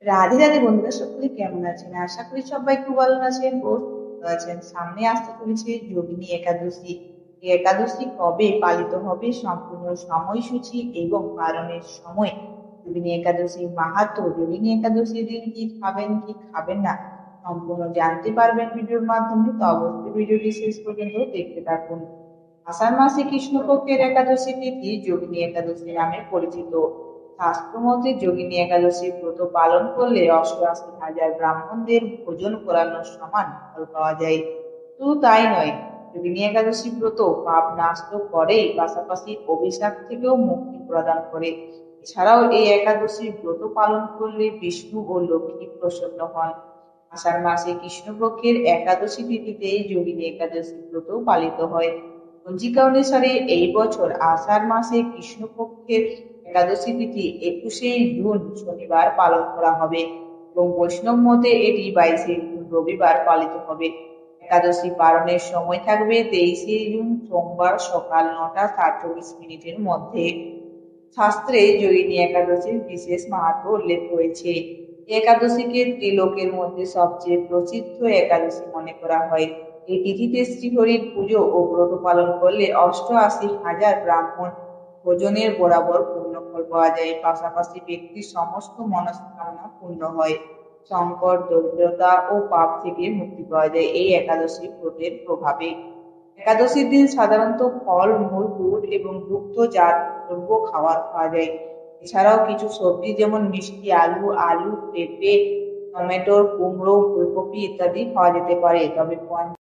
রাধে রাধে বন্ধুরা, সকলে কেমন আছেন? আশা করি সবাই খুব ভালো আছেন ও সুস্থ আছেন। সামনে আসতে চলেছে যোগিনী একাদশী। এই একাদশী কবে পালিত হবে, সম্পূর্ণ সময়সূচি এবং পালনের সময়, যোগিনী একাদশীর মাহাত্ম্য, যোগিনী একাদশীর দিন কি খাবেন কি খাবেন না, সম্পূর্ণ জানতে পারবেন ভিডিওর মাধ্যমে। তো অবশ্যই ভিডিওটি শেষ পর্যন্ত দেখতে থাকুন। আষাঢ় মাসে কৃষ্ণপক্ষের একাদশী তিথি যোগিনী একাদশী নামে পরিচিত। শাস্ত্রমতে যোগিনী একাদশী ব্রত পালন করলে ৮৮,০০০ ব্রাহ্মণদের ভোজন করানোর সমান ফল পাওয়া যায়। শুধু তাই নয়, যোগিনী একাদশী ব্রত পাপ নাশ তো করেই, পাশাপাশি অভিশাপ থেকেও মুক্তি প্রদান করে। এছাড়াও এই একাদশীর ব্রত পালন করলে বিষ্ণু ও লক্ষ্মী প্রসন্ন হন। আষাঢ় মাসে কৃষ্ণপক্ষের একাদশী তিথিতে যোগিনী একাদশী ব্রত পালিত হয়। পঞ্জিকা অনুসারে এই বছর আষাঢ় মাসে কৃষ্ণপক্ষের একাদশী তিথি ২১শে জুন শনিবার পালন করা হবে এবং বৈষ্ণব মতে এটি ২২শে জুন রবিবার পালিত হবে। একাদশী পালনের সময় থাকবে ২৩শে জুন সোমবার সকাল ৯টা ৪৭ মিনিটের মধ্যে। শাস্ত্রে যোগিনী একাদশীর বিশেষ মাহাত্ম্য উল্লেখ রয়েছে। একাদশীকে ত্রিলোকের মধ্যে সবচেয়ে প্রসিদ্ধ একাদশী মনে করা হয়। এই তিথিতে শ্রীহরির পুজো ও ব্রত পালন করলে ৮৮,০০০ ব্রাহ্মণ ভোজনের বরাবর পুণ্যফল পাওয়া যায়। পাশাপাশি ব্যক্তির সমস্ত মনস্কামনা পূর্ণ হয়। সংকট, দরিদ্রতা ও পাপ থেকে মুক্তি পাওয়া যায় এই একাদশী ব্রতের প্রভাবে। একাদশীর দিন সাধারণত ফল, মূল, গুড় এবং দুগ্ধজাত দ্রব্য খাওয়া যায়। এছাড়াও কিছু সবজি যেমন মিষ্টি আলু, আলু, পেঁপে, টমেটো, কুমড়ো, ফুলকপি ইত্যাদি খাওয়া যেতে পারে। তবে